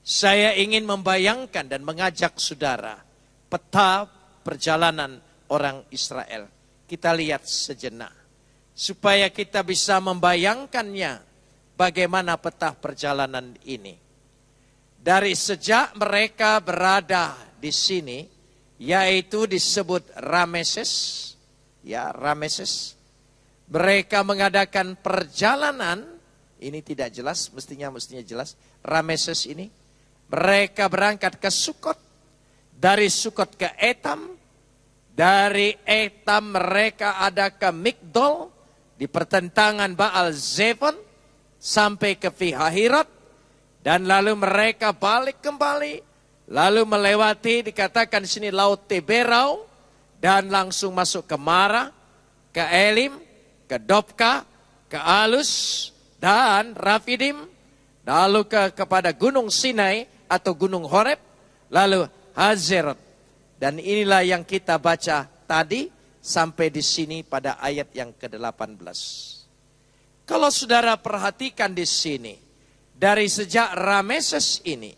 Saya ingin membayangkan dan mengajak saudara peta perjalanan orang Israel. Kita lihat sejenak. Supaya kita bisa membayangkannya bagaimana peta perjalanan ini. Dari sejak mereka berada di sini, yaitu disebut Rameses, ya Rameses. Mereka mengadakan perjalanan, ini tidak jelas, mestinya jelas, Rameses ini. Mereka berangkat ke Sukot, dari Sukot ke Etam, dari Etam mereka ada ke Migdol, di pertentangan Baal Zefon, sampai ke Pihahiroth, dan lalu mereka balik kembali, lalu melewati dikatakan di sini Laut Tiberau, dan langsung masuk ke Mara, ke Elim, ke Dopka, ke Alus, dan Rafidim, lalu kepada Gunung Sinai atau Gunung Horeb, lalu Hazeroth. Dan inilah yang kita baca tadi sampai di sini pada ayat yang ke-18. Kalau saudara perhatikan di sini, dari sejak Rameses ini,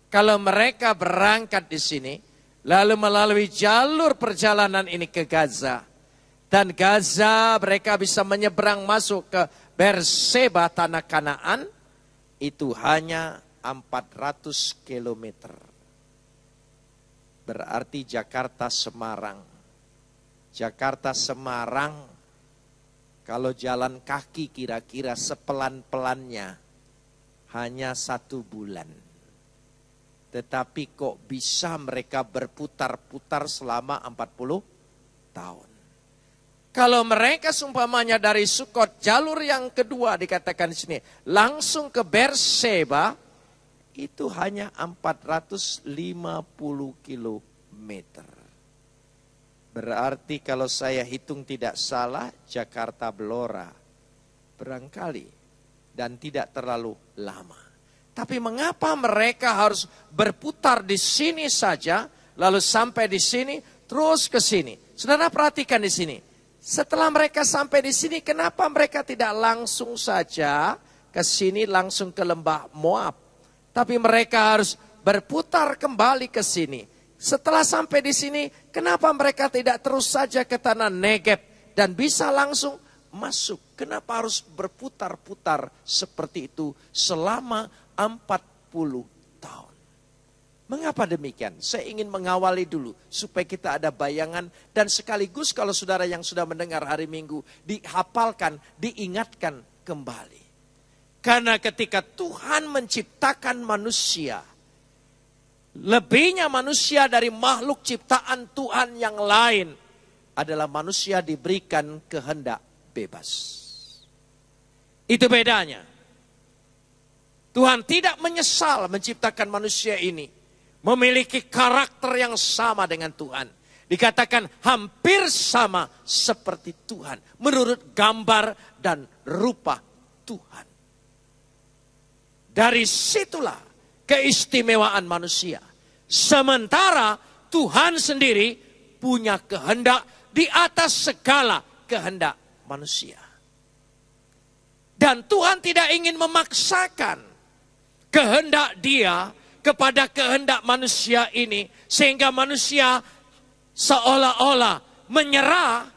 kalau mereka berangkat di sini, lalu melalui jalur perjalanan ini ke Gaza, dan Gaza mereka bisa menyeberang masuk ke Berseba, tanah Kanaan, itu hanya 400 kilometer. Berarti Jakarta Semarang. Jakarta Semarang, kalau jalan kaki kira-kira sepelan-pelannya hanya 1 bulan. Tetapi kok bisa mereka berputar-putar selama 40 tahun. Kalau mereka seumpamanya dari Sukot, jalur yang kedua dikatakan di sini, langsung ke Berseba, itu hanya 450 kilometer. Berarti kalau saya hitung tidak salah, Jakarta Blora barangkali, dan tidak terlalu lama. Tapi mengapa mereka harus berputar di sini saja, lalu sampai di sini, terus ke sini? Saudara perhatikan di sini. Setelah mereka sampai di sini, kenapa mereka tidak langsung saja ke sini, langsung ke lembah Moab? Tapi mereka harus berputar kembali ke sini. Setelah sampai di sini, kenapa mereka tidak terus saja ke tanah Negeb dan bisa langsung masuk? Kenapa harus berputar-putar seperti itu selama 40 tahun? Mengapa demikian? Saya ingin mengawali dulu supaya kita ada bayangan dan sekaligus kalau saudara yang sudah mendengar hari Minggu dihafalkan, diingatkan kembali. Karena ketika Tuhan menciptakan manusia, lebihnya manusia dari makhluk ciptaan Tuhan yang lain adalah manusia diberikan kehendak bebas. Itu bedanya. Tuhan tidak menyesal menciptakan manusia ini. Memiliki karakter yang sama dengan Tuhan. Dikatakan hampir sama seperti Tuhan. Menurut gambar dan rupa Tuhan. Dari situlah keistimewaan manusia. Sementara Tuhan sendiri punya kehendak di atas segala kehendak manusia. Dan Tuhan tidak ingin memaksakan kehendak Dia kepada kehendak manusia ini. Sehingga manusia seolah-olah menyerah.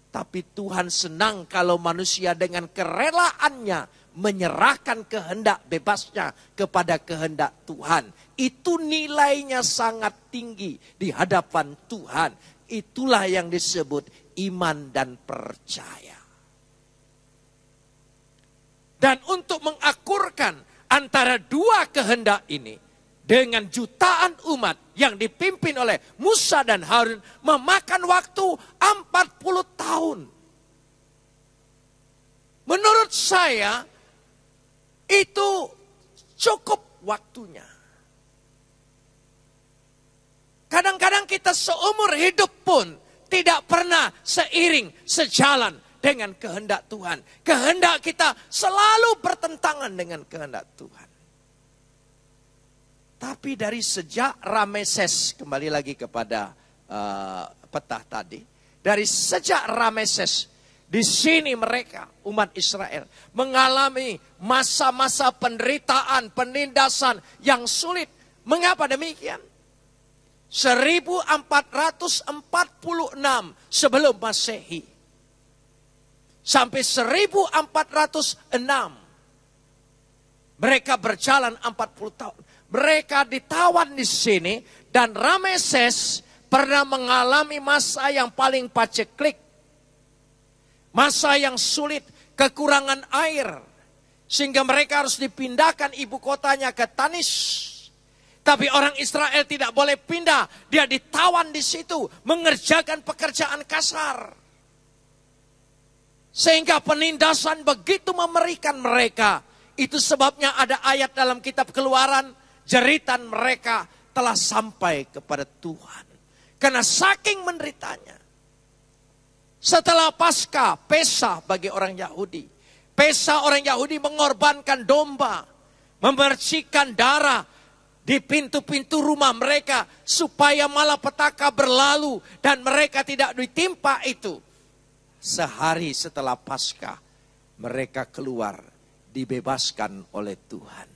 Tapi Tuhan senang kalau manusia dengan kerelaannya menyerahkan kehendak bebasnya kepada kehendak Tuhan. Itu nilainya sangat tinggi di hadapan Tuhan. Itulah yang disebut iman dan percaya. Dan untuk mengakurkan antara dua kehendak ini, dengan jutaan umat yang dipimpin oleh Musa dan Harun, memakan waktu 40 tahun. Menurut saya, itu cukup waktunya. Kadang-kadang kita seumur hidup pun tidak pernah seiring, sejalan dengan kehendak Tuhan. Kehendak kita selalu bertentangan dengan kehendak Tuhan. Tapi dari sejak Rameses, kembali lagi kepada peta tadi. Dari sejak Rameses, Di sini mereka, umat Israel, mengalami masa-masa penderitaan, penindasan yang sulit. Mengapa demikian? 1446 sebelum Masehi sampai 1406 mereka berjalan 40 tahun. Mereka ditawan di sini dan Rameses pernah mengalami masa yang paling paceklik. Masa yang sulit, kekurangan air. Sehingga mereka harus dipindahkan ibu kotanya ke Tanis. Tapi orang Israel tidak boleh pindah. Dia ditawan di situ, mengerjakan pekerjaan kasar. Sehingga penindasan begitu memerikan mereka. Itu sebabnya ada ayat dalam kitab Keluaran, jeritan mereka telah sampai kepada Tuhan. Karena saking menderitanya. Setelah Paskah, Pesah bagi orang Yahudi. Pesah orang Yahudi mengorbankan domba, memercikan darah di pintu-pintu rumah mereka supaya malapetaka berlalu dan mereka tidak ditimpa itu. Sehari setelah Paskah mereka keluar dibebaskan oleh Tuhan.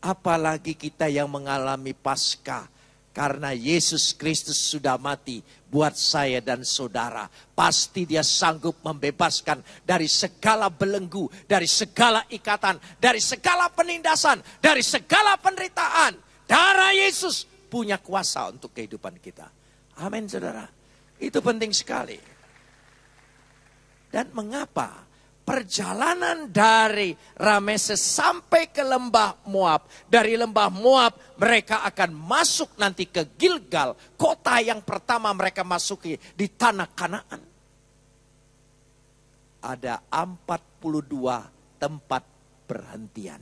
Apalagi kita yang mengalami Paskah karena Yesus Kristus sudah mati buat saya dan saudara. Pasti dia sanggup membebaskan dari segala belenggu, dari segala ikatan, dari segala penindasan, dari segala penderitaan. Darah Yesus punya kuasa untuk kehidupan kita. Amin saudara. Itu penting sekali. Dan mengapa perjalanan dari Rameses sampai ke lembah Moab. Dari lembah Moab mereka akan masuk nanti ke Gilgal. Kota yang pertama mereka masuki di tanah Kanaan. Ada 42 tempat perhentian.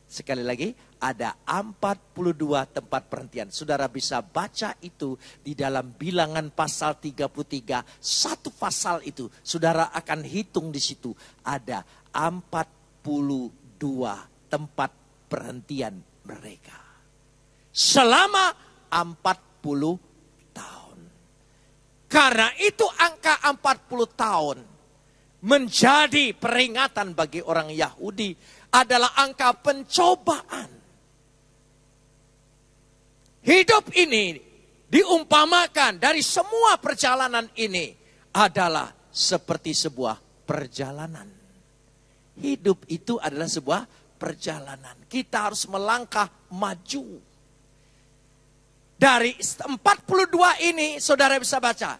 Sekali lagi, ada 42 tempat perhentian. Saudara bisa baca itu di dalam Bilangan pasal 33. Satu pasal itu, saudara akan hitung di situ. Ada 42 tempat perhentian mereka. Selama 40 tahun. Karena itu angka 40 tahun menjadi peringatan bagi orang Yahudi. Adalah angka pencobaan. Hidup ini diumpamakan dari semua perjalanan ini adalah seperti sebuah perjalanan. Hidup itu adalah sebuah perjalanan. Kita harus melangkah maju. Dari 42 ini saudara bisa baca.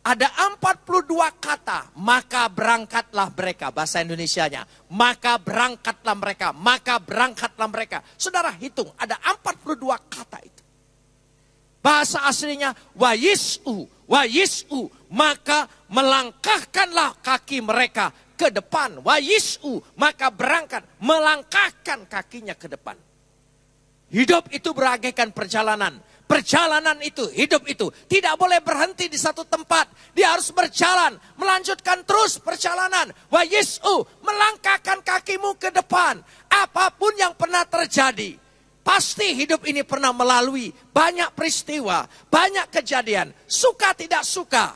Ada 42 kata, maka berangkatlah mereka. Bahasa Indonesianya, maka berangkatlah mereka, maka berangkatlah mereka. Saudara hitung, ada 42 kata itu. Bahasa aslinya, wa yis'u, maka melangkahkanlah kaki mereka ke depan. Wa yis'u, maka berangkat, melangkahkan kakinya ke depan. Hidup itu beragaikan perjalanan. Perjalanan itu, hidup itu tidak boleh berhenti di satu tempat. Dia harus berjalan, melanjutkan terus perjalanan. Wa yis'u, melangkahkan kakimu ke depan. Apapun yang pernah terjadi, pasti hidup ini pernah melalui banyak peristiwa, banyak kejadian. Suka tidak suka,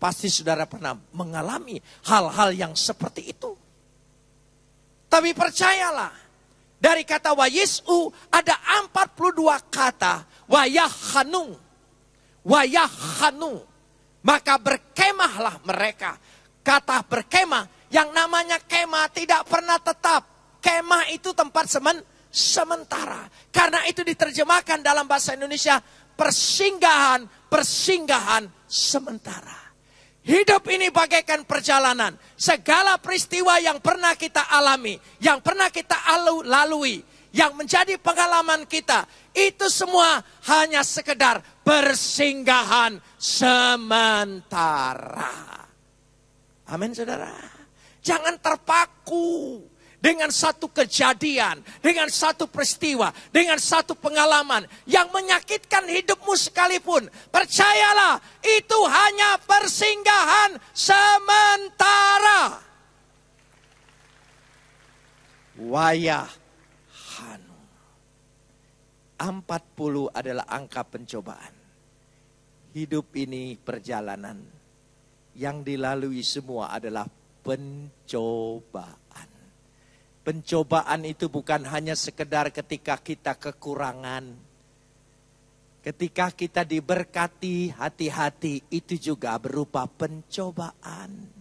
pasti saudara pernah mengalami hal-hal yang seperti itu. Tapi percayalah, dari kata wa yis'u ada 42 kata. Wayahanu, maka berkemahlah mereka. Kata berkemah, yang namanya kemah tidak pernah tetap. Kemah itu tempat sementara. Karena itu diterjemahkan dalam bahasa Indonesia persinggahan sementara. Hidup ini bagaikan perjalanan. Segala peristiwa yang pernah kita alami, yang pernah kita lalui, yang menjadi pengalaman kita, itu semua hanya sekedar persinggahan sementara. Amin saudara. Jangan terpaku dengan satu kejadian, dengan satu peristiwa, dengan satu pengalaman yang menyakitkan hidupmu sekalipun. Percayalah, itu hanya persinggahan sementara. Wayah 40 adalah angka pencobaan. Hidup ini perjalanan. Yang dilalui semua adalah pencobaan. Pencobaan itu bukan hanya sekedar ketika kita kekurangan. Ketika kita diberkati, hati-hati, itu juga berupa pencobaan.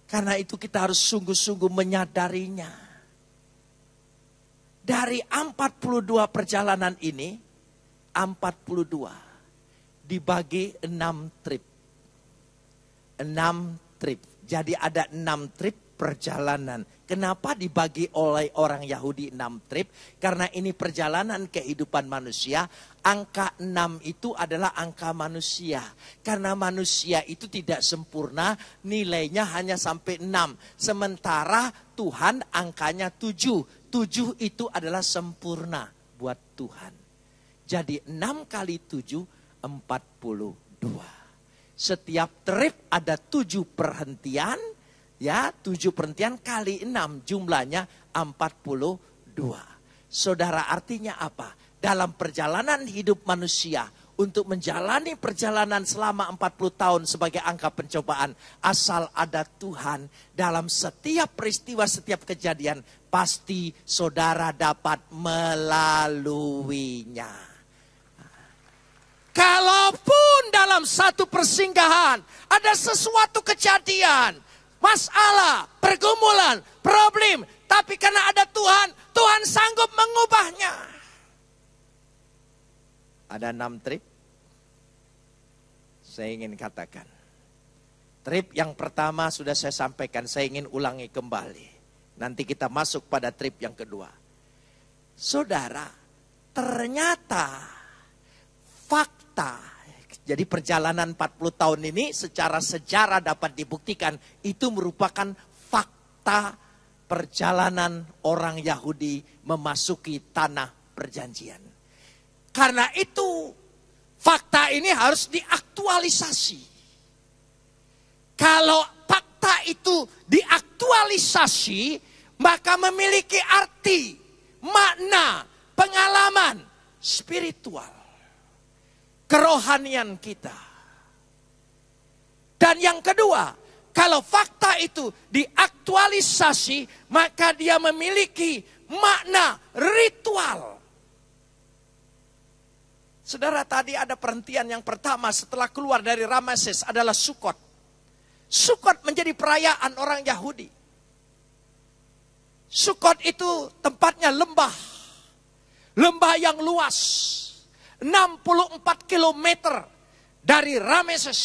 Karena itu kita harus sungguh-sungguh menyadarinya. Dari 42 perjalanan ini, 42 dibagi 6 trip. 6 trip. Jadi ada 6 trip perjalanan. Kenapa dibagi oleh orang Yahudi 6 trip? Karena ini perjalanan kehidupan manusia. Angka 6 itu adalah angka manusia. Karena manusia itu tidak sempurna, nilainya hanya sampai 6. Sementara Tuhan angkanya 7. 7 itu adalah sempurna buat Tuhan. Jadi 6 kali 7, 42. Setiap trip ada 7 perhentian. Ya, 7 perhentian kali 6 jumlahnya 42. Saudara, artinya apa? Dalam perjalanan hidup manusia, untuk menjalani perjalanan selama 40 tahun sebagai angka pencobaan, asal ada Tuhan dalam setiap peristiwa, setiap kejadian, pasti saudara dapat melaluinya. Kalaupun dalam satu persinggahan ada sesuatu kejadian, masalah, pergumulan, problem, tapi karena ada Tuhan, Tuhan sanggup mengubahnya. Ada 6 trip. Saya ingin katakan. Trip yang pertama sudah saya sampaikan, saya ingin ulangi kembali. Nanti kita masuk pada trip yang kedua. Saudara, ternyata fakta, jadi perjalanan 40 tahun ini secara sejarah dapat dibuktikan itu merupakan fakta perjalanan orang Yahudi memasuki tanah perjanjian. Karena itu fakta ini harus diaktualisasi. Kalau fakta itu diaktualisasi, maka memiliki arti, makna, pengalaman spiritual, kerohanian kita. Dan yang kedua, kalau fakta itu diaktualisasi, maka dia memiliki makna ritual. Saudara, tadi ada perhentian yang pertama setelah keluar dari Rameses adalah Sukot. Sukot menjadi perayaan orang Yahudi. Sukot itu tempatnya lembah. Lembah yang luas. 64 kilometer dari Rameses.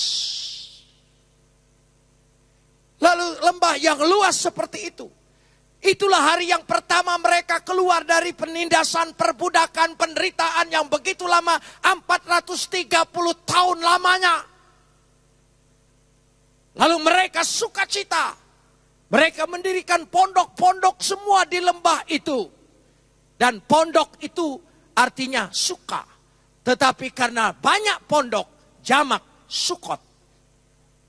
Lalu lembah yang luas seperti itu. Itulah hari yang pertama mereka keluar dari penindasan, perbudakan, penderitaan yang begitu lama, 430 tahun lamanya. Lalu mereka sukacita. Mereka mendirikan pondok-pondok semua di lembah itu. Dan pondok itu artinya suka. Tetapi karena banyak pondok, jamak Sukot.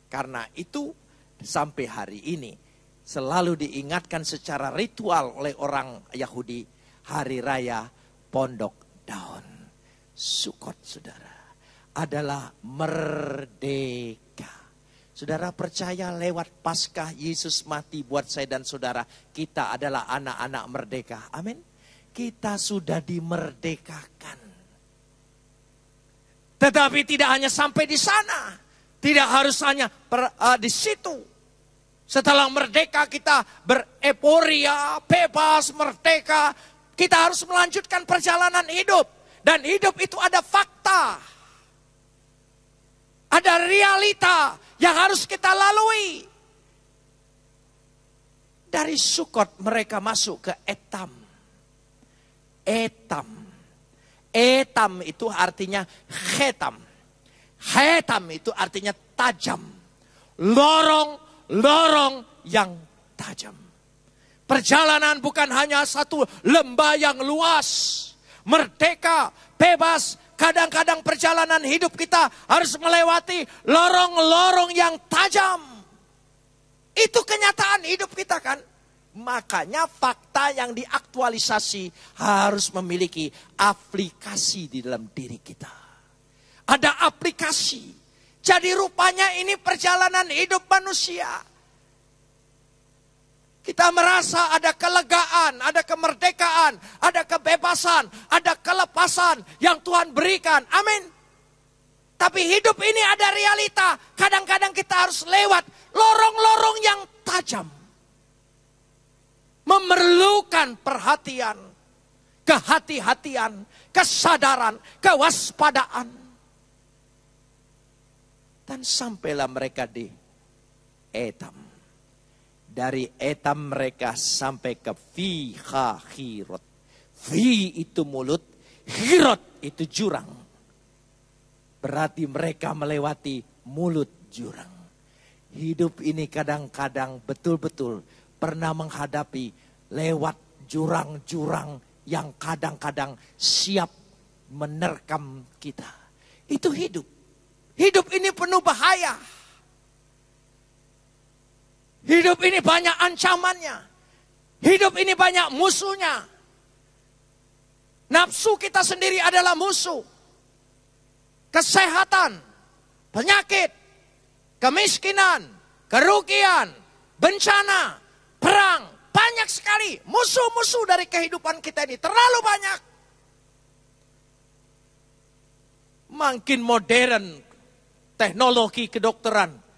Karena itu sampai hari ini selalu diingatkan secara ritual oleh orang Yahudi, hari raya Pondok Daun. Sukot, saudara, adalah merdeka. Saudara percaya lewat Paskah Yesus mati buat saya dan saudara, kita adalah anak-anak merdeka. Amin. Kita sudah dimerdekakan. Tetapi tidak hanya sampai di sana. Tidak harus hanya di situ. Setelah merdeka kita bereporia, bebas, merdeka. Kita harus melanjutkan perjalanan hidup. Dan hidup itu ada fakta. Ada realita yang harus kita lalui. Dari Sukot mereka masuk ke Etam. Etam. Etam itu artinya Hetam. Hetam itu artinya tajam. Lorong yang tajam. Perjalanan bukan hanya satu lembah yang luas. Merdeka, bebas. Kadang-kadang perjalanan hidup kita harus melewati lorong-lorong yang tajam. Itu kenyataan hidup kita kan. Makanya fakta yang diaktualisasi harus memiliki aplikasi di dalam diri kita. Ada aplikasi. Jadi rupanya ini perjalanan hidup manusia. Kita merasa ada kelegaan, ada kemerdekaan, ada kebebasan, ada kelepasan yang Tuhan berikan. Amin. Tapi hidup ini ada realita. Kadang-kadang kita harus lewat lorong-lorong yang tajam. Memerlukan perhatian, kehati-hatian, kesadaran, kewaspadaan. Dan sampailah mereka di Etam. Dari Etam mereka sampai ke Fi-hahirot. Fi itu mulut, Hirot itu jurang. Berarti mereka melewati mulut jurang. Hidup ini kadang-kadang betul-betul pernah menghadapi lewat jurang-jurang yang kadang-kadang siap menerkam kita. Itu hidup. Hidup ini penuh bahaya. Hidup ini banyak ancamannya. Hidup ini banyak musuhnya. Nafsu kita sendiri adalah musuh. Kesehatan, penyakit, kemiskinan, kerugian, bencana, perang. Banyak sekali musuh-musuh dari kehidupan kita ini. Terlalu banyak. Makin modern teknologi kedokteran.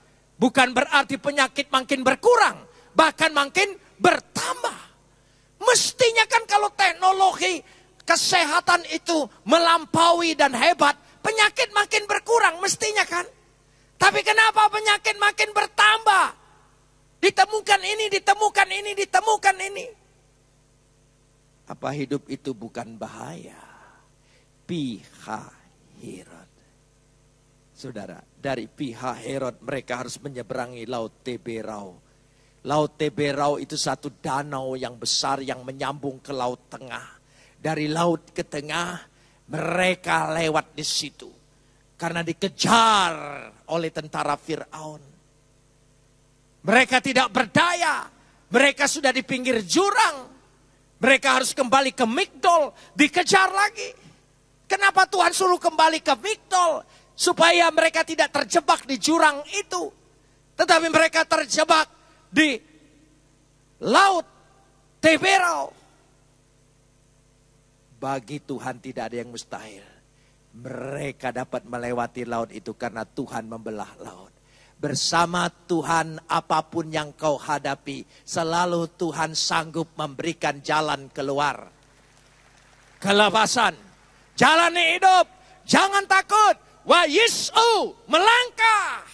Bukan berarti penyakit makin berkurang. Bahkan makin bertambah. Mestinya kan kalau teknologi kesehatan itu melampaui dan hebat. Penyakit makin berkurang mestinya kan. Tapi kenapa penyakit makin bertambah? Ditemukan ini, ditemukan ini, ditemukan ini. Apa hidup itu bukan bahaya? Pi-hahirot. Saudara, dari Pi-hahirot mereka harus menyeberangi Laut Teberau. Laut Teberau itu satu danau yang besar yang menyambung ke Laut Tengah. Dari laut ke tengah mereka lewat di situ. Karena dikejar oleh tentara Fir'aun. Mereka tidak berdaya. Mereka sudah di pinggir jurang. Mereka harus kembali ke Migdol. Dikejar lagi. Kenapa Tuhan suruh kembali ke Migdol? Supaya mereka tidak terjebak di jurang itu. Tetapi mereka terjebak di Laut Teberau. Bagi Tuhan tidak ada yang mustahil. Mereka dapat melewati laut itu karena Tuhan membelah laut. Bersama Tuhan apapun yang kau hadapi, selalu Tuhan sanggup memberikan jalan keluar. Kelepasan. Jalani hidup. Jangan takut. Wa yis'u, melangkah.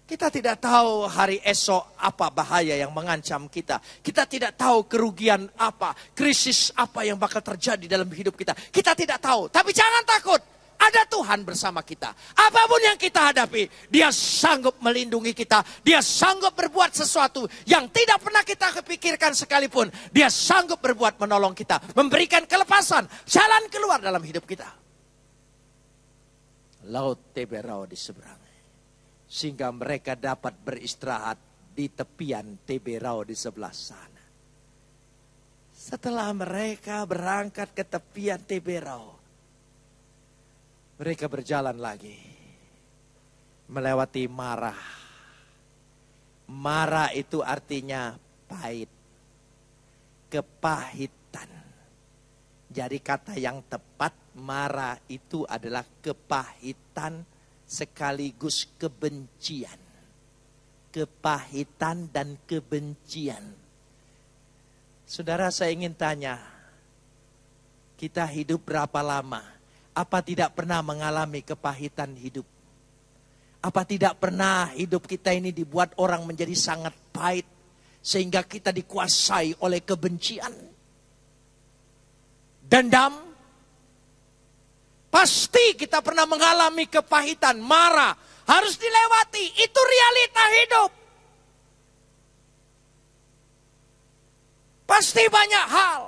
Kita tidak tahu hari esok apa bahaya yang mengancam kita. Kita tidak tahu kerugian apa, krisis apa yang bakal terjadi dalam hidup kita. Kita tidak tahu, tapi jangan takut. Ada Tuhan bersama kita. Apapun yang kita hadapi, Dia sanggup melindungi kita. Dia sanggup berbuat sesuatu yang tidak pernah kita kepikirkan sekalipun. Dia sanggup berbuat menolong kita, memberikan kelepasan, jalan keluar dalam hidup kita. Laut Teberau di seberang. Sehingga mereka dapat beristirahat di tepian Teberau di sebelah sana. Setelah mereka berangkat ke tepian Teberau, mereka berjalan lagi. Melewati Mara. Mara itu artinya pahit. Kepahitan. Jadi kata yang tepat, Mara itu adalah kepahitan sekaligus kebencian. Kepahitan dan kebencian. Saudara, saya ingin tanya, kita hidup berapa lama? Apa tidak pernah mengalami kepahitan hidup? Apa tidak pernah hidup kita ini dibuat orang menjadi sangat pahit sehingga kita dikuasai oleh kebencian, dendam? Pasti kita pernah mengalami kepahitan, marah, harus dilewati. Itu realita hidup. Pasti banyak hal.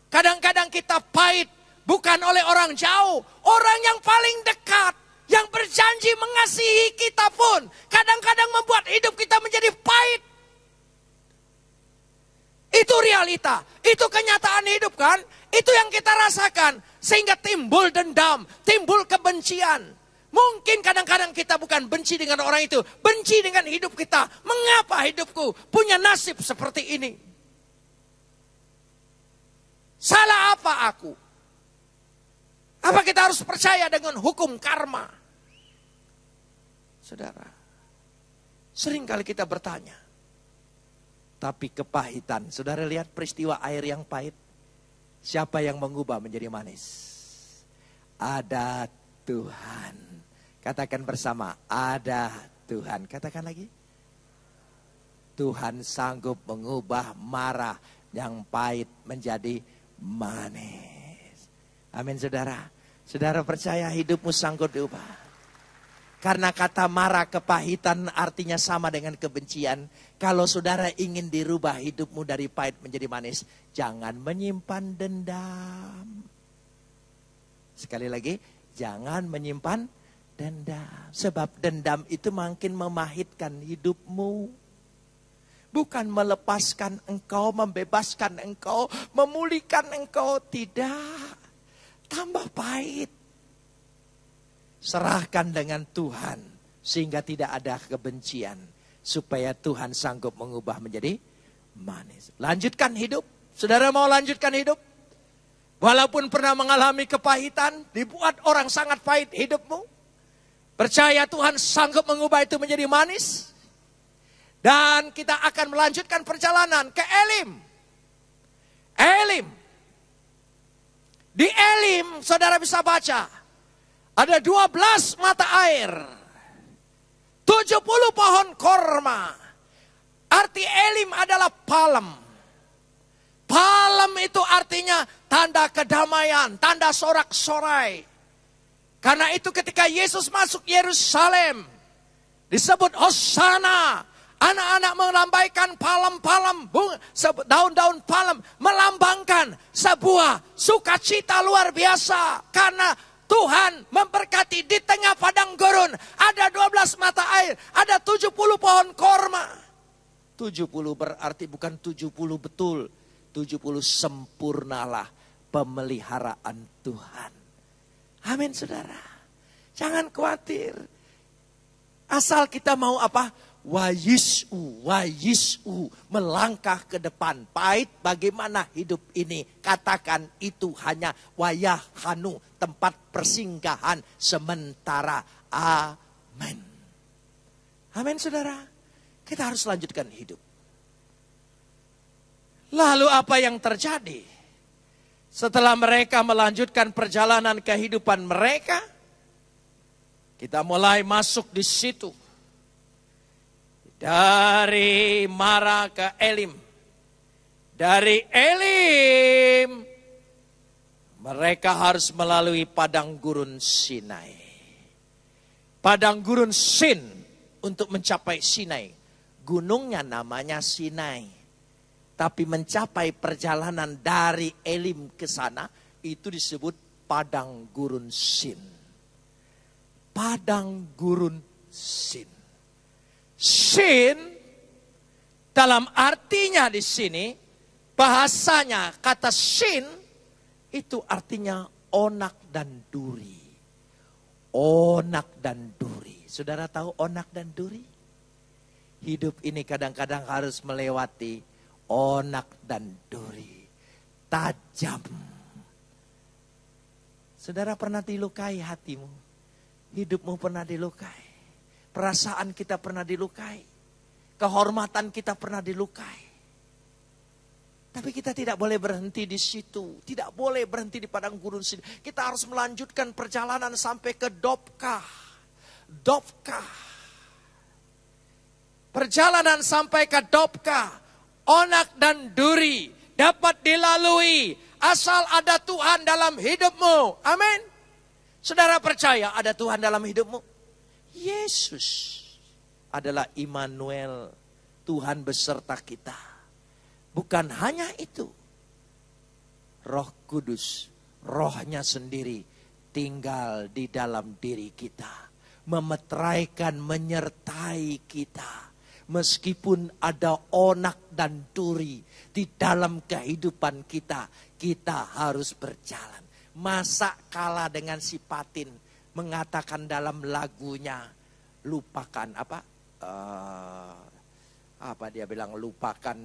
Kadang-kadang kita pahit bukan oleh orang jauh, orang yang paling dekat, yang berjanji mengasihi kita pun kadang-kadang membuat hidup kita menjadi pahit. Itu realita, itu kenyataan hidup kan? Itu yang kita rasakan. Sehingga timbul dendam, timbul kebencian. Mungkin kadang-kadang kita bukan benci dengan orang itu, benci dengan hidup kita. Mengapa hidupku punya nasib seperti ini? Salah apa aku? Apa kita harus percaya dengan hukum karma? Saudara, seringkali kita bertanya. Tapi kepahitan, saudara lihat peristiwa air yang pahit. Siapa yang mengubah menjadi manis? Ada Tuhan. Katakan bersama, ada Tuhan. Katakan lagi. Tuhan sanggup mengubah marah yang pahit menjadi manis. Amin saudara. Saudara percaya hidupmu sanggup diubah. Karena kata marah, kepahitan artinya sama dengan kebencian. Kalau saudara ingin dirubah hidupmu dari pahit menjadi manis, jangan menyimpan dendam. Sekali lagi, jangan menyimpan dendam. Sebab dendam itu makin memahitkan hidupmu. Bukan melepaskan engkau, membebaskan engkau, memulihkan engkau. Tidak. Tambah pahit. Serahkan dengan Tuhan. Sehingga tidak ada kebencian. Supaya Tuhan sanggup mengubah menjadi manis. Lanjutkan hidup. Saudara mau lanjutkan hidup? Walaupun pernah mengalami kepahitan. Dibuat orang sangat pahit hidupmu. Percaya Tuhan sanggup mengubah itu menjadi manis. Dan kita akan melanjutkan perjalanan ke Elim. Elim. Di Elim saudara bisa baca. Ada 12 mata air. 70 pohon korma. Arti Elim adalah palem. Palem itu artinya tanda kedamaian, tanda sorak-sorai. Karena itu ketika Yesus masuk Yerusalem, disebut Hosana. Anak-anak melambaikan palem-palem, daun-daun palem, melambangkan sebuah sukacita luar biasa. Karena Tuhan memberkati di tengah padang gurun. Ada 12 mata air, ada 70 pohon korma. 70 berarti bukan 70 betul. 70 sempurnalah pemeliharaan Tuhan. Amin saudara. Jangan khawatir. Asal kita mau apa? Wayisu, melangkah ke depan. Pahit bagaimana hidup ini. Katakan itu hanya wayahanu, tempat persinggahan sementara. Amin. Amin saudara. Kita harus lanjutkan hidup. Lalu apa yang terjadi? Setelah mereka melanjutkan perjalanan kehidupan mereka, kita mulai masuk di situ. Dari Mara ke Elim. Dari Elim, mereka harus melalui padang gurun Sinai. Padang gurun Sin untuk mencapai Sinai. Gunungnya namanya Sinai. Tapi mencapai perjalanan dari Elim ke sana, itu disebut padang gurun Sin. Padang gurun Sin. Sin dalam artinya di sini bahasanya kata sin itu artinya onak dan duri. Onak dan duri. Saudara tahu onak dan duri? Hidup ini kadang-kadang harus melewati onak dan duri. Tajam. Saudara pernah dilukai hatimu? Hidupmu pernah dilukai? Perasaan kita pernah dilukai. Kehormatan kita pernah dilukai. Tapi kita tidak boleh berhenti di situ. Tidak boleh berhenti di padang gurun Sin. Kita harus melanjutkan perjalanan sampai ke Dopka. Dopka. Perjalanan sampai ke Dopka. Onak dan duri dapat dilalui. Asal ada Tuhan dalam hidupmu. Amin. Saudara percaya ada Tuhan dalam hidupmu? Yesus adalah Immanuel, Tuhan beserta kita. Bukan hanya itu, Roh Kudus, rohnya sendiri tinggal di dalam diri kita. Memeteraikan, menyertai kita. Meskipun ada onak dan duri di dalam kehidupan kita, kita harus berjalan. Masa kalah dengan si Patin? mengatakan dalam lagunya, lupakan apa? Apa dia bilang, lupakan,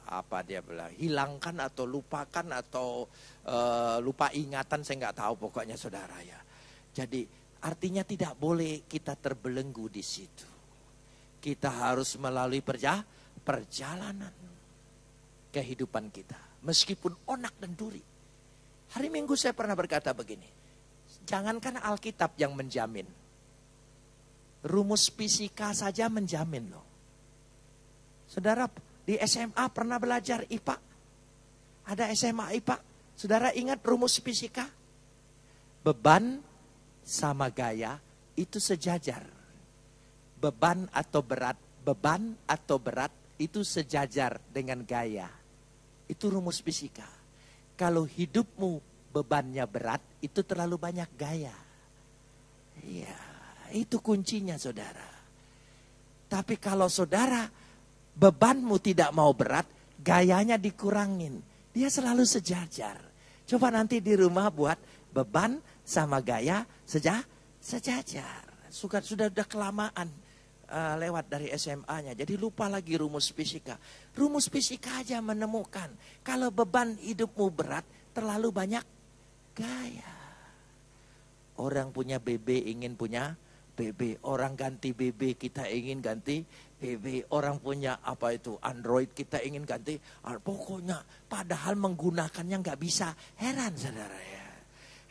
apa dia bilang, hilangkan atau lupakan atau lupa ingatan, saya nggak tahu pokoknya saudara ya. Jadi artinya tidak boleh kita terbelenggu di situ. Kita harus melalui perjalanan kehidupan kita. Meskipun onak dan duri. Hari Minggu saya pernah berkata begini. Jangankan Alkitab yang menjamin. Rumus fisika saja menjamin loh. Saudara di SMA pernah belajar IPA? Ada SMA IPA? Saudara ingat rumus fisika? Beban sama gaya itu sejajar. Beban atau berat itu sejajar dengan gaya. Itu rumus fisika. Kalau hidupmu bebannya berat, itu terlalu banyak gaya. Iya, itu kuncinya saudara. Tapi kalau saudara bebanmu tidak mau berat, gayanya dikurangin. Dia selalu sejajar. Coba nanti di rumah buat beban sama gaya sejajar. Sudah kelamaan lewat dari SMA-nya. Jadi lupa lagi rumus fisika. Rumus fisika aja menemukan. Kalau beban hidupmu berat, terlalu banyak gaya. Orang punya BB ingin punya BB. Orang ganti BB kita ingin ganti BB. Orang punya apa itu Android kita ingin ganti. Pokoknya padahal menggunakannya nggak bisa. Heran saudara ya.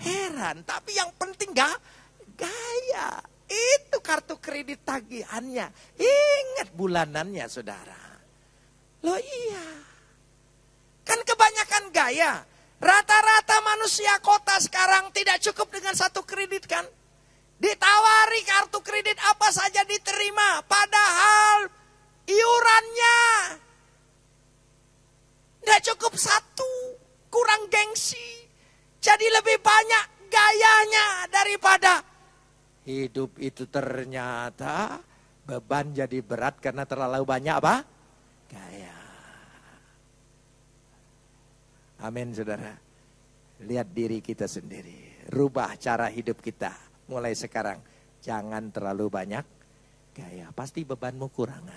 Heran. Tapi yang penting gaya. Itu kartu kredit tagihannya. Ingat bulanannya saudara. Loh iya. Kan kebanyakan gaya. Rata-rata manusia kota sekarang tidak cukup dengan satu kredit kan. Ditawari kartu kredit apa saja diterima. Padahal iurannya tidak cukup satu. Kurang gengsi. Jadi lebih banyak gayanya daripada hidup itu. Ternyata beban jadi berat karena terlalu banyak apa? Gaya. Amin saudara. Lihat diri kita sendiri. Rubah cara hidup kita. Mulai sekarang. Jangan terlalu banyak gaya. Pasti bebanmu kurang.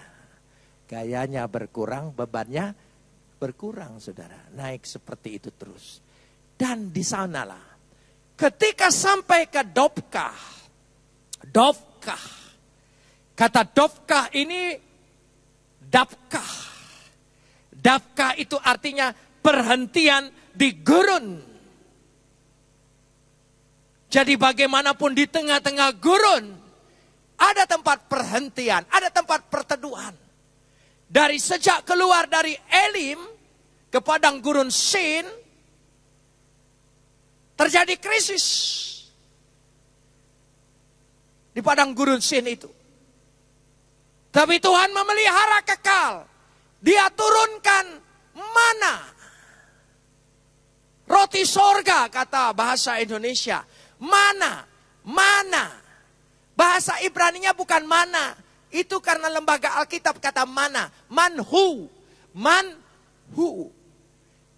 Gayanya berkurang, bebannya berkurang saudara. Naik seperti itu terus. Dan di sanalah. Ketika sampai ke Dofkah. Dofkah. Kata Dofkah ini Dafkah. Dafkah itu artinya perhentian di gurun. Jadi bagaimanapun di tengah-tengah gurun ada tempat perhentian, ada tempat perteduhan. Dari sejak keluar dari Elim ke padang gurun Sin terjadi krisis. Di padang gurun Sin itu. Tapi Tuhan memelihara kekal. Dia turunkan mana. Roti sorga kata bahasa Indonesia. Mana. Bahasa Ibraninya bukan mana. Itu karena lembaga Alkitab kata mana. Manhu.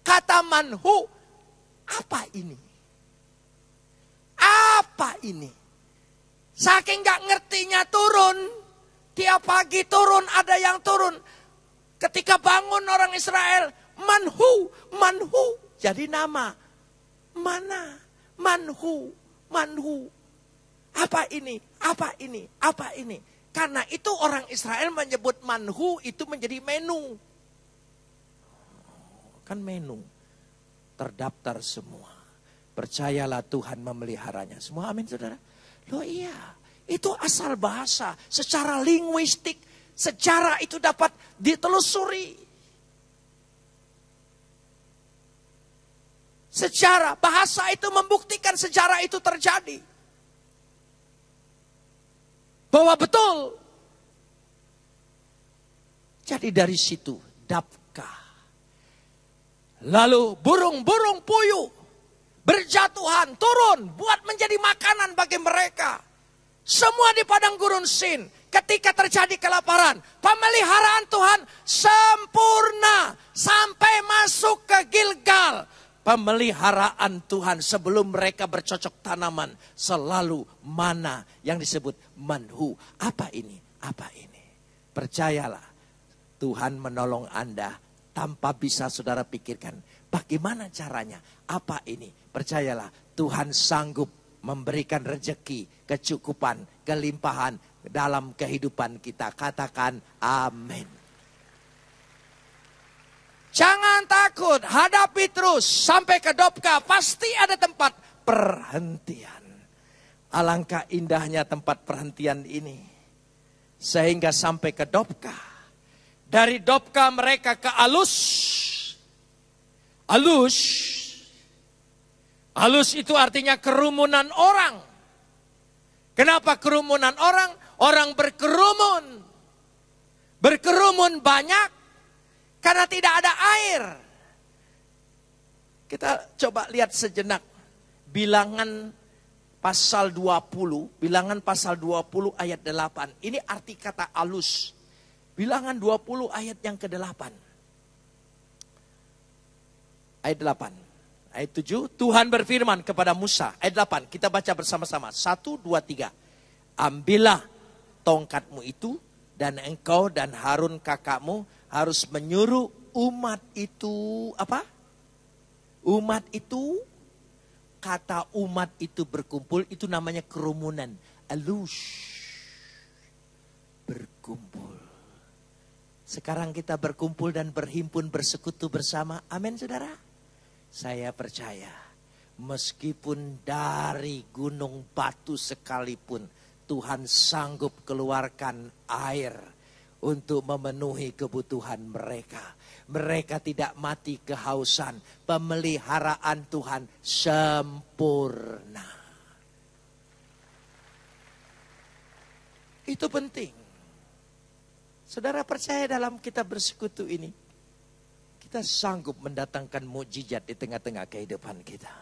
Kata manhu. Apa ini? Apa ini? Saking gak ngertinya turun. Tiap pagi turun, ada yang turun. Ketika bangun orang Israel, manhu. Jadi nama. Mana? Manhu. Apa ini? Karena itu orang Israel menyebut manhu itu menjadi menu. Kan menu. Terdaftar semua. Percayalah Tuhan memeliharanya. Semua amin saudara. Loh iya, itu asal bahasa. Secara linguistik, sejarah itu dapat ditelusuri. Sejarah, bahasa itu membuktikan sejarah itu terjadi. Bahwa betul. Jadi dari situ, Dafkah. Lalu burung-burung puyuh. Berjatuhan, turun, buat menjadi makanan bagi mereka. Semua di padang gurun Sin. Ketika terjadi kelaparan, pemeliharaan Tuhan sempurna. Sampai masuk ke Gilgal. pemeliharaan Tuhan sebelum mereka bercocok tanaman. Selalu mana yang disebut manhu. Apa ini? Apa ini? Percayalah, Tuhan menolong Anda tanpa bisa saudara pikirkan. Bagaimana caranya? Apa ini? Percayalah, Tuhan sanggup memberikan rezeki, kecukupan, kelimpahan dalam kehidupan kita. Katakan amin. Jangan takut, hadapi terus sampai ke Dopka. Pasti ada tempat perhentian. Alangkah indahnya tempat perhentian ini. Sehingga sampai ke Dopka. Dari Dopka mereka ke Alus. Alus itu artinya kerumunan orang. Kenapa kerumunan orang? Orang berkerumun. Berkerumun banyak. Karena tidak ada air. Kita coba lihat sejenak. Bilangan pasal 20. Bilangan pasal 20 ayat 8. Ini arti kata alus. Bilangan 20 ayat yang ke-8. Ayat 8. Ayat 7. Tuhan berfirman kepada Musa. Ayat 8. Kita baca bersama-sama. 1, 2, 3. Ambillah tongkatmu itu. Dan engkau dan Harun kakakmu harus menyuruh umat itu, apa? Umat itu, kata umat itu berkumpul, itu namanya kerumunan. Alus. Berkumpul. Sekarang kita berkumpul dan berhimpun bersekutu bersama. Amin saudara. Saya percaya, meskipun dari gunung batu sekalipun, Tuhan sanggup keluarkan air untuk memenuhi kebutuhan mereka. Mereka tidak mati kehausan. Pemeliharaan Tuhan sempurna. Itu penting. Saudara percaya dalam kita bersekutu ini, kita sanggup mendatangkan mukjizat di tengah-tengah kehidupan kita.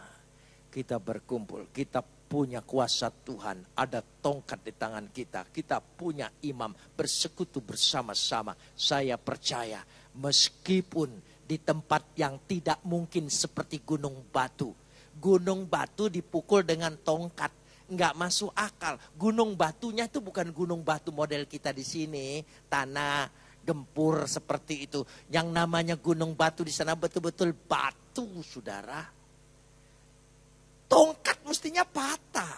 Kita berkumpul, kita punya kuasa Tuhan, ada tongkat di tangan kita, kita punya imam, bersekutu bersama-sama. Saya percaya meskipun di tempat yang tidak mungkin seperti gunung batu dipukul dengan tongkat, nggak masuk akal. Gunung batunya itu bukan gunung batu model kita di sini, tanah gempur seperti itu. Yang namanya gunung batu di sana betul-betul batu, saudara. Tongkat mestinya patah.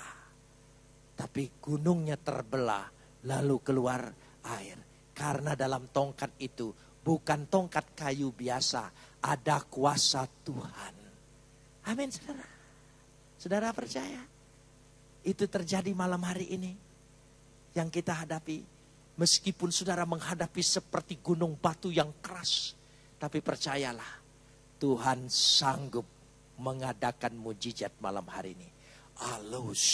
Tapi gunungnya terbelah. Lalu keluar air. Karena dalam tongkat itu bukan tongkat kayu biasa. Ada kuasa Tuhan. Amin saudara. Saudara percaya? Itu terjadi malam hari ini. Yang kita hadapi. Meskipun saudara menghadapi seperti gunung batu yang keras. Tapi percayalah. Tuhan sanggup mengadakan mujizat malam hari ini. Alus.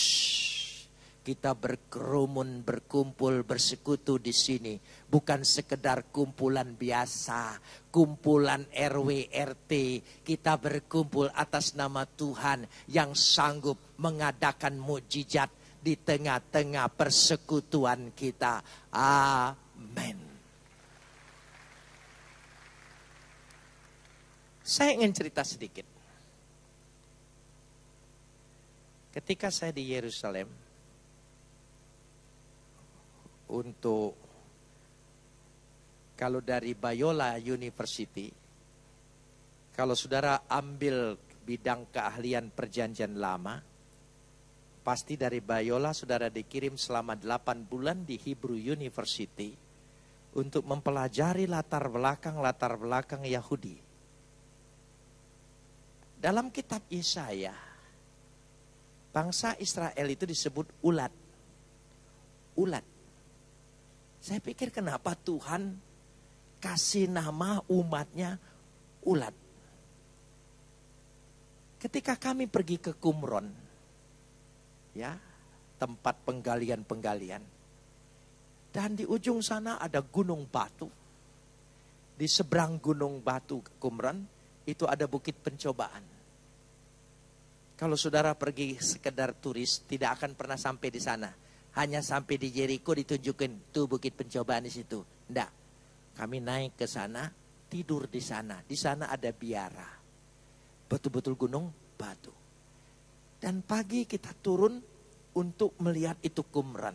Kita berkerumun, berkumpul, bersekutu di sini. Bukan sekedar kumpulan biasa. Kumpulan RW, RT. Kita berkumpul atas nama Tuhan yang sanggup mengadakan mujizat di tengah-tengah persekutuan kita. Amin. Saya ingin cerita sedikit. Ketika saya di Yerusalem untuk kalau dari Biola University, kalau saudara ambil bidang keahlian perjanjian lama, pasti dari Biola saudara dikirim selama 8 bulan di Hebrew University untuk mempelajari latar belakang Yahudi. Dalam kitab Yesaya, bangsa Israel itu disebut ulat. Ulat. Saya pikir kenapa Tuhan kasih nama umatnya ulat. Ketika kami pergi ke Qumron, ya, tempat penggalian-penggalian. Dan di ujung sana ada gunung batu. Di seberang gunung batu Qumron, itu ada bukit pencobaan. Kalau saudara pergi sekedar turis, tidak akan pernah sampai di sana. Hanya sampai di Jericho ditunjukin tuh bukit pencobaan di situ. Enggak. Kami naik ke sana, tidur di sana. Di sana ada biara. betul-betul gunung batu. Dan pagi kita turun untuk melihat itu Qumran.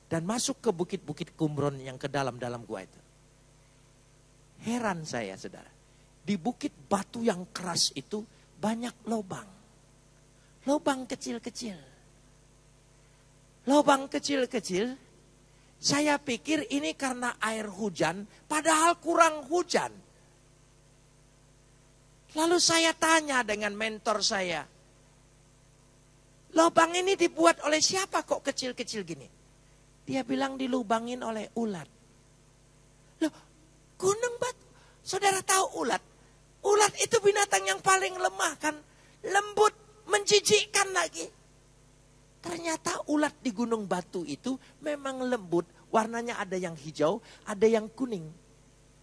Dan masuk ke bukit-bukit Qumran yang ke dalam-dalam gua itu. Heran saya, saudara. Di bukit batu yang keras itu banyak lubang. Lubang kecil-kecil. Lubang kecil-kecil. Saya pikir ini karena air hujan, padahal kurang hujan. Lalu saya tanya dengan mentor saya. Lubang ini dibuat oleh siapa kok kecil-kecil gini? Dia bilang dilubangin oleh ulat. Loh, gunung batu. Saudara tahu ulat? Ulat itu binatang yang paling lemah kan. Lembut, menjijikkan lagi. Ternyata ulat di gunung batu itu memang lembut. Warnanya ada yang hijau, ada yang kuning.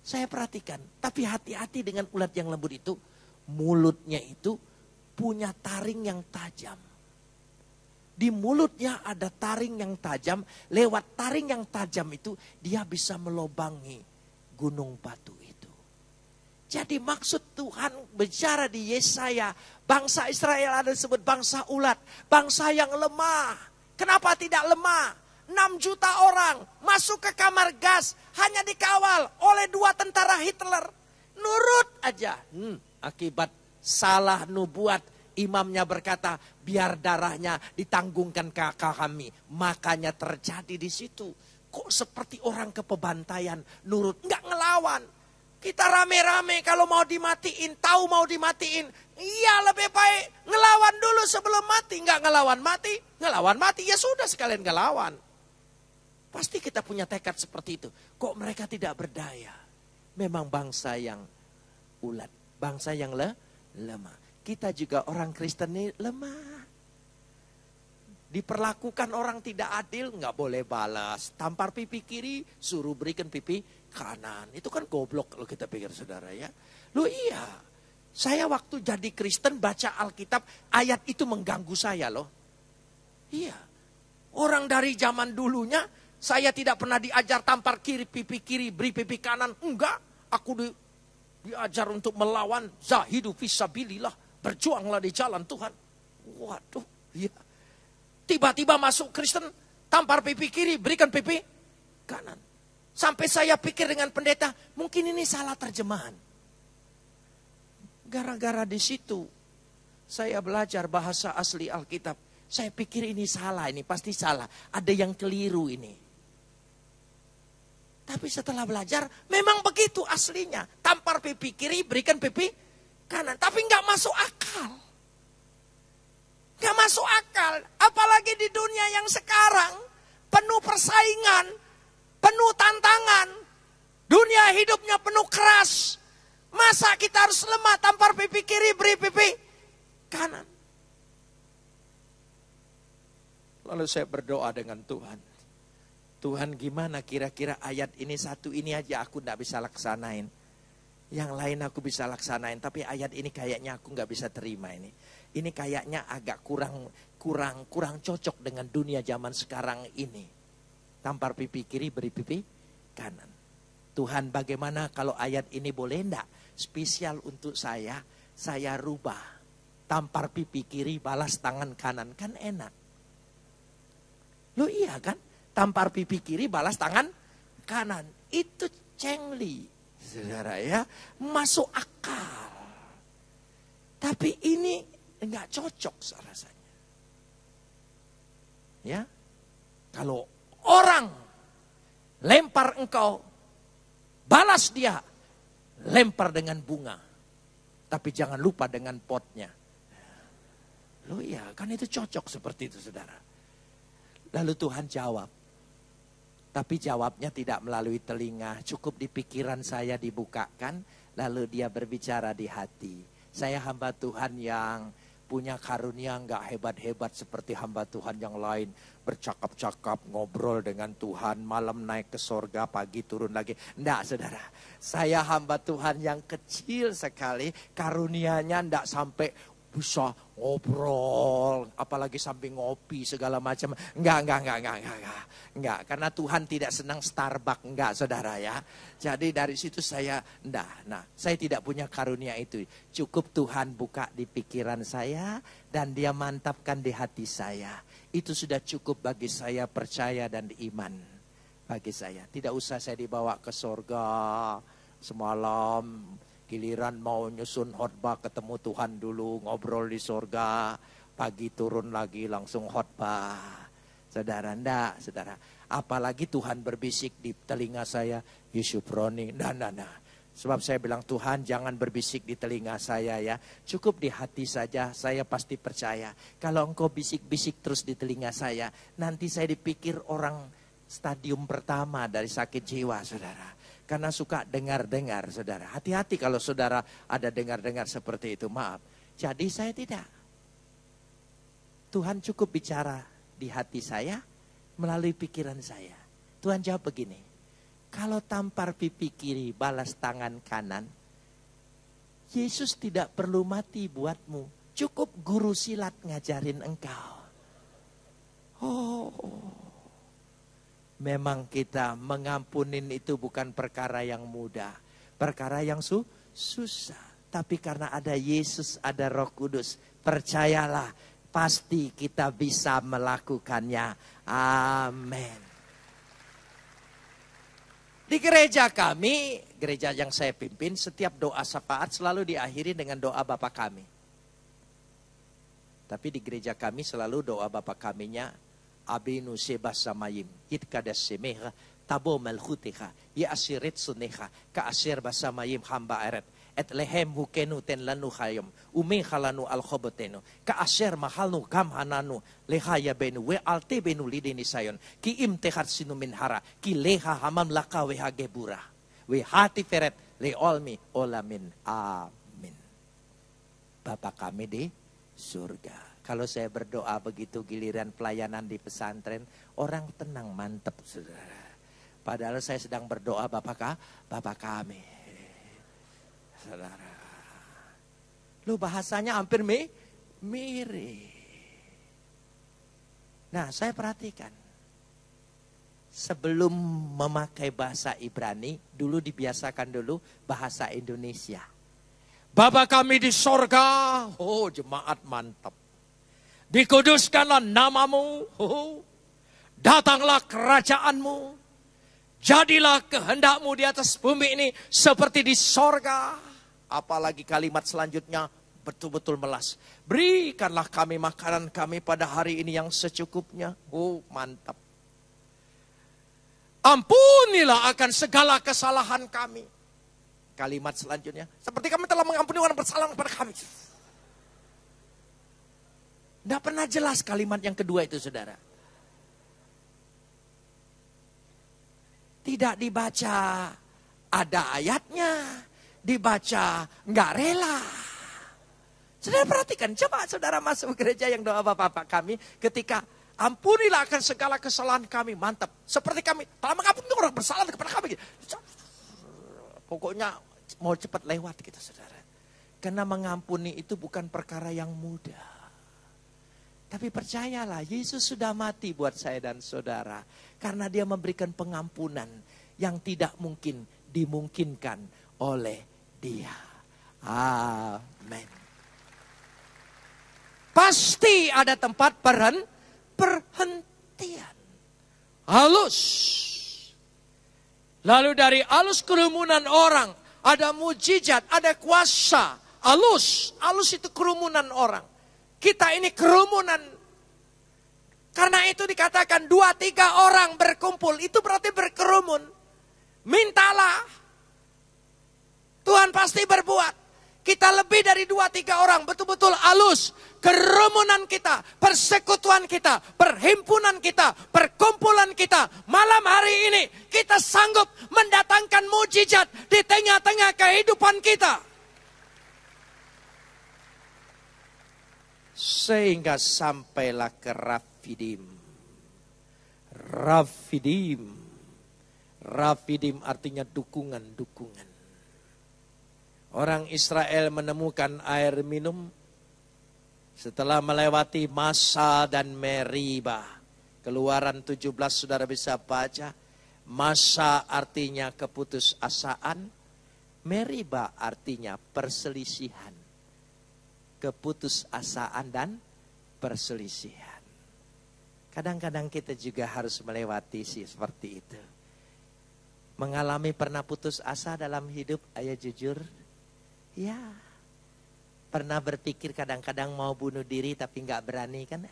Saya perhatikan. Tapi hati-hati dengan ulat yang lembut itu. Mulutnya itu punya taring yang tajam. Di mulutnya ada taring yang tajam. Lewat taring yang tajam itu dia bisa melobangi gunung batu itu. Jadi maksud Tuhan bicara di Yesaya, bangsa Israel ada disebut bangsa ulat, bangsa yang lemah. Kenapa tidak lemah? 6 juta orang masuk ke kamar gas hanya dikawal oleh 2 tentara Hitler. Nurut aja. Akibat salah nubuat, imamnya berkata, biar darahnya ditanggungkan kakak kami. Makanya terjadi di situ. Kok seperti orang kepebantaian, nurut, nggak ngelawan. Kita rame-rame kalau mau dimatiin, tahu mau dimatiin. Iya, lebih baik ngelawan dulu sebelum mati. Nggak ngelawan mati, ngelawan mati. Ya sudah sekalian ngelawan. Pasti kita punya tekad seperti itu. Kok mereka tidak berdaya? Memang bangsa yang ulat. Bangsa yang lemah. Kita juga orang Kristen ini lemah. Diperlakukan orang tidak adil, nggak boleh balas. Tampar pipi kiri, suruh berikan pipi kanan. Itu kan goblok kalau kita pikir, saudara ya. Loh iya, saya waktu jadi Kristen baca Alkitab, ayat itu mengganggu saya loh. Iya, orang dari zaman dulunya, saya tidak pernah diajar tampar kiri, pipi kiri, beri pipi kanan. Enggak, aku diajar untuk melawan. Zahidu fisabilillah, berjuanglah di jalan Tuhan. Waduh, iya. Tiba-tiba masuk Kristen, tampar pipi kiri, berikan pipi kanan. Sampai saya pikir dengan pendeta, mungkin ini salah terjemahan. Gara-gara di situ, saya belajar bahasa asli Alkitab. Saya pikir ini salah, ini pasti salah. Ada yang keliru ini. Tapi setelah belajar, memang begitu aslinya. Tampar pipi kiri, berikan pipi kanan. Tapi nggak masuk akal. Gak masuk akal, apalagi di dunia yang sekarang penuh persaingan, penuh tantangan, dunia hidupnya penuh keras. Masa kita harus lemah, tampar pipi kiri, beri pipi kanan. Lalu saya berdoa dengan Tuhan. Tuhan, gimana kira-kira ayat ini satu ini aja aku gak bisa laksanain. Yang lain aku bisa laksanain, tapi ayat ini kayaknya aku gak bisa terima ini. Ini kayaknya agak kurang cocok dengan dunia zaman sekarang ini. Tampar pipi kiri, beri pipi kanan. Tuhan, bagaimana kalau ayat ini boleh enggak spesial untuk saya rubah. Tampar pipi kiri, balas tangan kanan, kan enak. Loh iya kan? Tampar pipi kiri, balas tangan kanan. Itu cengli, saudara ya. Masuk akal. Tapi ini enggak cocok rasanya. Ya. Kalau orang lempar engkau, balas dia. Lempar dengan bunga. Tapi jangan lupa dengan potnya. Loh iya, kan itu cocok seperti itu, saudara. Lalu Tuhan jawab. Tapi jawabnya tidak melalui telinga. Cukup di pikiran saya dibukakan. Lalu dia berbicara di hati. Saya hamba Tuhan yang punya karunia nggak hebat-hebat seperti hamba Tuhan yang lain. Bercakap-cakap, ngobrol dengan Tuhan, malam naik ke sorga, pagi turun lagi. Enggak, saudara. Saya hamba Tuhan yang kecil sekali, karunianya enggak sampai bisa ngobrol, apalagi sambil ngopi segala macam. Enggak. Karena Tuhan tidak senang Starbucks, enggak saudara ya. Jadi dari situ saya, saya tidak punya karunia itu. Cukup Tuhan buka di pikiran saya dan dia mantapkan di hati saya. Itu sudah cukup bagi saya percaya dan iman bagi saya. Tidak usah saya dibawa ke surga semalam. Giliran mau nyusun khotbah ketemu Tuhan dulu, ngobrol di surga, pagi turun lagi langsung khotbah. Saudara, enggak, saudara. Apalagi Tuhan berbisik di telinga saya, Yusuproni, nah. Sebab saya bilang, Tuhan jangan berbisik di telinga saya ya. Cukup di hati saja, saya pasti percaya. Kalau engkau bisik-bisik terus di telinga saya, nanti saya dipikir orang stadium pertama dari sakit jiwa, saudara. Karena suka dengar-dengar, saudara. Hati-hati kalau saudara ada dengar-dengar seperti itu, maaf. Jadi saya tidak. Tuhan cukup bicara di hati saya melalui pikiran saya. Tuhan jawab begini, kalau tampar pipi kiri balas tangan kanan, Yesus tidak perlu mati buatmu. Cukup guru silat ngajarin engkau. Memang kita mengampunin itu bukan perkara yang mudah. Perkara yang susah. Tapi karena ada Yesus, ada Roh Kudus. Percayalah, pasti kita bisa melakukannya. Amin. Di gereja kami, gereja yang saya pimpin, setiap doa syafaat selalu diakhiri dengan doa Bapa kami. Tapi di gereja kami selalu doa Bapa kaminya, Abinu sebas samayim, yitkadas semeha, tabo malhuteha, yasirit suneha, kaasir basamayim hamba eret, et lehem hukenu ten lanu hayom, halanu al khobotenu, kaasir mahalnu kam hananu, lehaya benu, we alte benu lidini sayon, ki im tehat sinu minhara, ki leha hamam laka weha gebura, we hati feret, le olmi olamin, amin. Bapa kami di surga. Kalau saya berdoa begitu giliran pelayanan di pesantren, orang tenang, mantep, saudara. Padahal saya sedang berdoa Bapa kami. Saudara. Lu bahasanya hampir mirip. Nah, saya perhatikan. Sebelum memakai bahasa Ibrani, dulu dibiasakan dulu bahasa Indonesia. Bapa kami di sorga, jemaat mantap. Dikuduskanlah namamu, datanglah kerajaanmu, jadilah kehendakmu di atas bumi ini seperti di sorga. Apalagi kalimat selanjutnya betul-betul melas. Berikanlah kami makanan kami pada hari ini yang secukupnya. Mantap. Ampunilah akan segala kesalahan kami. Kalimat selanjutnya, seperti kami telah mengampuni orang bersalah kepada kami. Tidak pernah jelas kalimat yang kedua itu, saudara. Tidak dibaca, ada ayatnya, dibaca nggak rela. Saudara perhatikan, coba saudara masuk gereja yang doa Bapak kami ketika ampunilah akan segala kesalahan kami, mantap. Seperti kami telah mengampuni orang bersalah kepada kami. Pokoknya mau cepat lewat kita, saudara. Karena mengampuni itu bukan perkara yang mudah. Tapi percayalah, Yesus sudah mati buat saya dan saudara. Karena dia memberikan pengampunan yang tidak mungkin dimungkinkan oleh dia. Amin. Pasti ada tempat perhentian. Halus. Lalu dari halus kerumunan orang, ada mujizat, ada kuasa. Halus itu kerumunan orang. Kita ini kerumunan. Karena itu dikatakan 2-3 orang berkumpul. Itu berarti berkerumun. Mintalah. Tuhan pasti berbuat. Kita lebih dari 2-3 orang. Betul-betul halus. Kerumunan kita. Persekutuan kita. Perhimpunan kita. Perkumpulan kita. Malam hari ini. Kita sanggup mendatangkan mujizat. Di tengah-tengah kehidupan kita. Sehingga sampailah ke Rafidim. Rafidim artinya dukungan-dukungan. Orang Israel menemukan air minum Setelah melewati Masa dan Meribah. Keluaran 17 saudara bisa baca. Masa artinya keputusasaan. Meribah artinya perselisihan. Keputusasaan dan perselisihan. Kadang-kadang kita juga harus melewati seperti itu. Mengalami pernah putus asa dalam hidup, ayo jujur. Ya. Pernah berpikir kadang-kadang mau bunuh diri tapi nggak berani kan?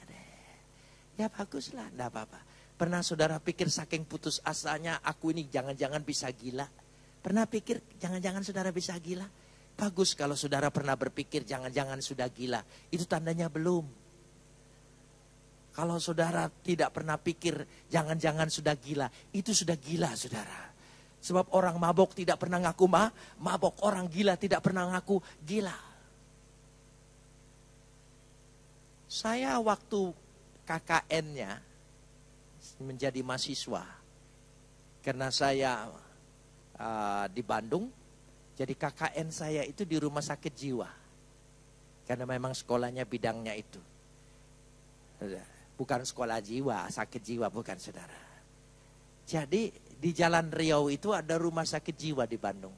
Ya baguslah, enggak apa-apa. Pernah saudara pikir saking putus asanya aku ini jangan-jangan bisa gila? Pernah pikir jangan-jangan saudara bisa gila? Bagus kalau saudara pernah berpikir jangan-jangan sudah gila. Itu tandanya belum. Kalau saudara tidak pernah pikir jangan-jangan sudah gila, itu sudah gila saudara. Sebab orang mabok tidak pernah ngaku mabok, orang gila tidak pernah ngaku gila. Saya waktu KKN-nya menjadi mahasiswa, karena saya di Bandung, jadi KKN saya itu di rumah sakit jiwa. Karena memang sekolahnya bidangnya itu. Bukan sekolah jiwa, sakit jiwa bukan saudara. Jadi di Jalan Riau itu ada rumah sakit jiwa di Bandung.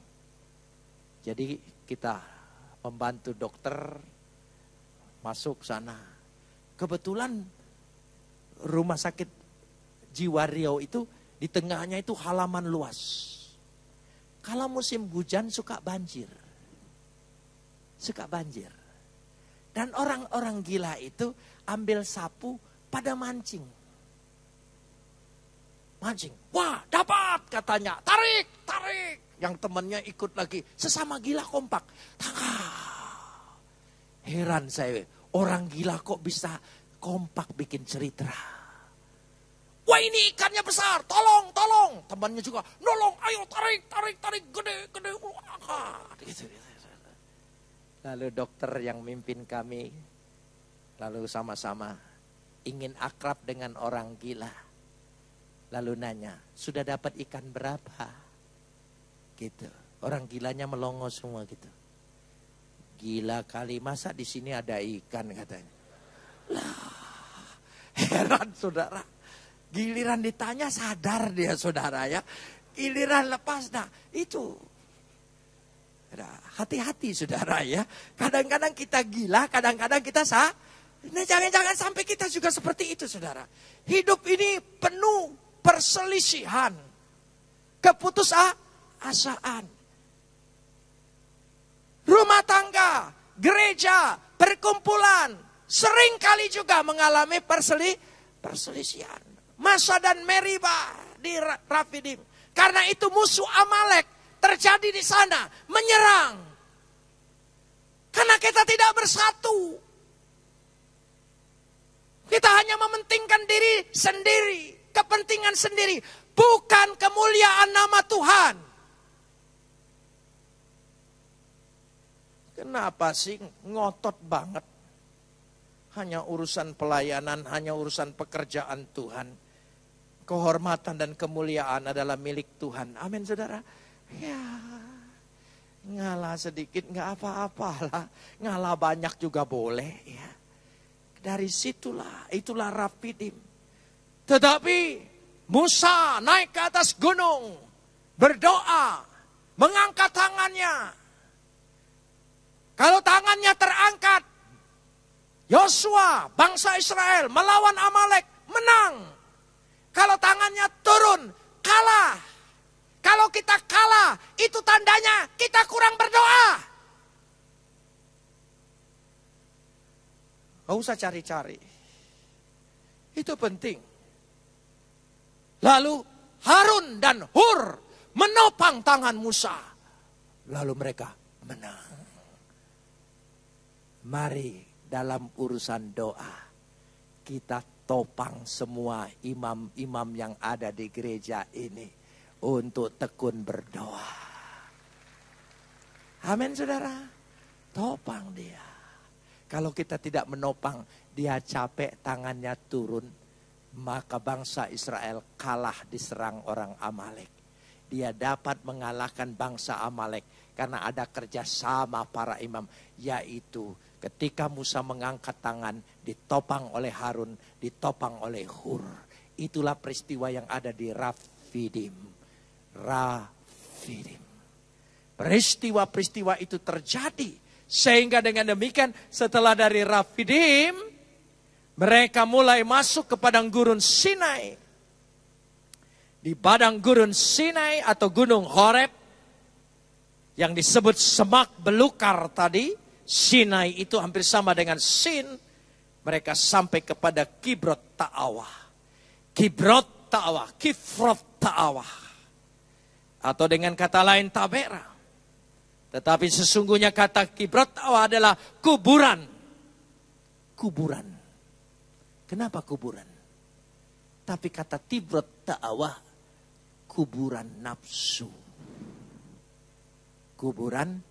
Jadi kita membantu dokter masuk sana. Kebetulan rumah sakit jiwa Riau itu di tengahnya itu halaman luas. Kalau musim hujan suka banjir. Suka banjir. Dan orang-orang gila itu ambil sapu pada mancing. Mancing. Wah dapat katanya. Tarik, tarik. Yang temannya ikut lagi. Sesama gila kompak. Tangkap. Heran saya. Orang gila kok bisa kompak bikin cerita. Wah ini ikannya besar, tolong, tolong. Temannya juga, nolong, ayo tarik, tarik, tarik, gede, gede. Lalu dokter yang mimpin kami, lalu sama-sama ingin akrab dengan orang gila. Lalu nanya, sudah dapat ikan berapa? Gitu. Orang gilanya melongo semua gitu. Gila kali, masa di sini ada ikan katanya. Lah, heran saudara. Giliran ditanya sadar dia saudara ya. Giliran lepas, nah itu. Hati-hati saudara ya. Kadang-kadang kita gila, kadang-kadang kita nah jangan-jangan sampai kita juga seperti itu saudara. Hidup ini penuh perselisihan. Keputusasaan. Rumah tangga, gereja, perkumpulan, sering kali juga mengalami perselisihan. Masa dan Meribah di Rafidim. Karena itu musuh Amalek terjadi di sana, menyerang. Karena kita tidak bersatu. Kita hanya mementingkan diri sendiri, kepentingan sendiri, bukan kemuliaan nama Tuhan. Kenapa sih ngotot banget? Hanya urusan pelayanan, hanya urusan pekerjaan Tuhan. Kehormatan dan kemuliaan adalah milik Tuhan. Amin saudara. Ya, ngalah sedikit nggak apa-apalah. Ngalah banyak juga boleh ya. Dari situlah, itulah Rafidim. Tetapi Musa naik ke atas gunung, berdoa, mengangkat tangannya. Kalau tangannya terangkat, Yosua, bangsa Israel melawan Amalek, menang. Kalau tangannya turun, kalah. Kalau kita kalah, itu tandanya kita kurang berdoa. Gak usah cari-cari. Itu penting. Lalu Harun dan Hur menopang tangan Musa. Lalu mereka menang. Mari dalam urusan doa kita topang semua imam-imam yang ada di gereja ini untuk tekun berdoa. Amin saudara. Topang dia. Kalau kita tidak menopang, dia capek, tangannya turun, maka bangsa Israel kalah diserang orang Amalek. Dia dapat mengalahkan bangsa Amalek Karena ada kerjasama para imam, yaitu ketika Musa mengangkat tangan, ditopang oleh Harun, ditopang oleh Hur. Itulah peristiwa yang ada di Rafidim. Rafidim. Peristiwa-peristiwa itu terjadi. Sehingga dengan demikian setelah dari Rafidim, mereka mulai masuk ke padang gurun Sinai. Di padang gurun Sinai atau gunung Horeb, yang disebut semak belukar tadi, Sinai itu hampir sama dengan Sin. Mereka sampai kepada Kibrot Ta'awah. Kibrot Ta'awah, Kifrot Ta'awah. Atau dengan kata lain Tabera. Tetapi sesungguhnya kata Kibrot Ta'awah adalah kuburan. Kuburan. Kenapa kuburan? Tapi kata Kibrot Ta'awah, kuburan nafsu. Kuburan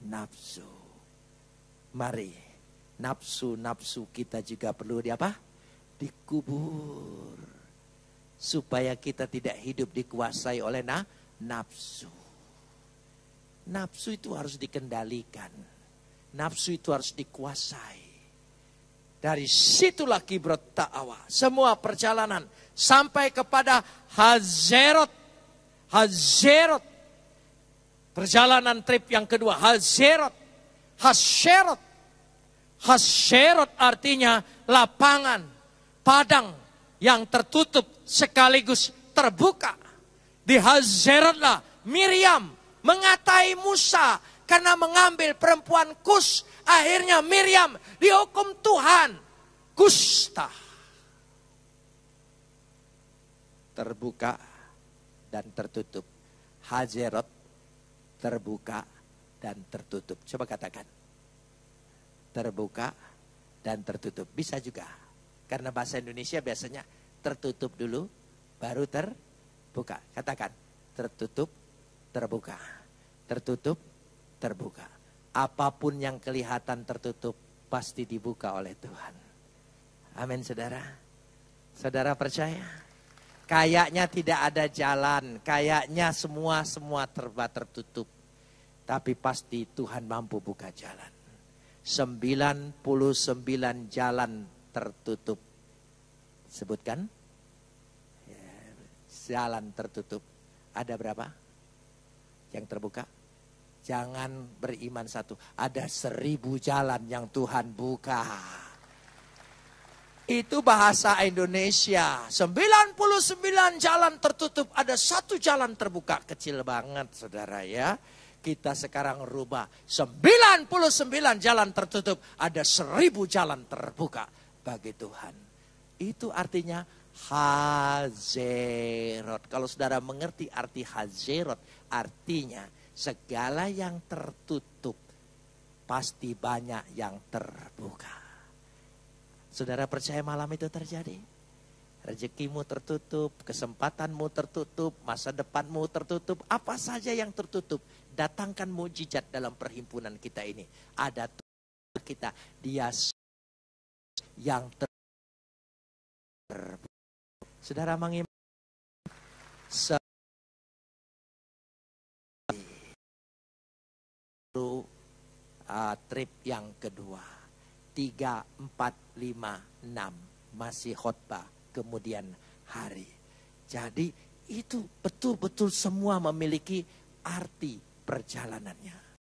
nafsu. Mari, nafsu-nafsu kita juga perlu dikubur. Supaya kita tidak hidup dikuasai oleh nafsu. Nafsu itu harus dikendalikan. Nafsu itu harus dikuasai. Dari situlah Kibrot Ta'awah. Semua perjalanan sampai kepada Hazerot. Hazerot. Perjalanan trip yang kedua. Hazerot. Hasherot. Hasherot artinya lapangan, padang yang tertutup sekaligus terbuka. Di Hazerotlah Miriam mengatai Musa karena mengambil perempuan Kus. Akhirnya Miriam dihukum Tuhan. Kusta. Terbuka dan tertutup. Hazerot terbuka dan tertutup. Coba katakan. Terbuka dan tertutup. Bisa juga. Karena bahasa Indonesia biasanya tertutup dulu, baru terbuka. Katakan, tertutup, terbuka. Tertutup, terbuka. Apapun yang kelihatan tertutup, pasti dibuka oleh Tuhan. Amin, saudara. Saudara percaya? Kayaknya tidak ada jalan. Kayaknya semua tertutup. Tapi pasti Tuhan mampu buka jalan. 99 jalan tertutup. Sebutkan. Jalan tertutup. Ada berapa? Yang terbuka? Jangan beriman satu. Ada 1000 jalan yang Tuhan buka. Itu bahasa Indonesia. 99 jalan tertutup. Ada 1 jalan terbuka. Kecil banget saudara ya. Kita sekarang rubah 99 jalan tertutup, ada 1000 jalan terbuka bagi Tuhan. Itu artinya Hazerot. Kalau saudara mengerti arti Hazerot, artinya segala yang tertutup pasti banyak yang terbuka. Saudara percaya malam itu terjadi? Rezekimu tertutup, kesempatanmu tertutup, masa depanmu tertutup, apa saja yang tertutup. Datangkan mujizat dalam perhimpunan kita ini. Ada Tuhan kita, Dia yang terbuka. Saudara mengiman trip yang kedua. 3, 4, 5, 6 masih khotbah. Kemudian hari. Jadi itu betul-betul semua memiliki arti perjalanannya.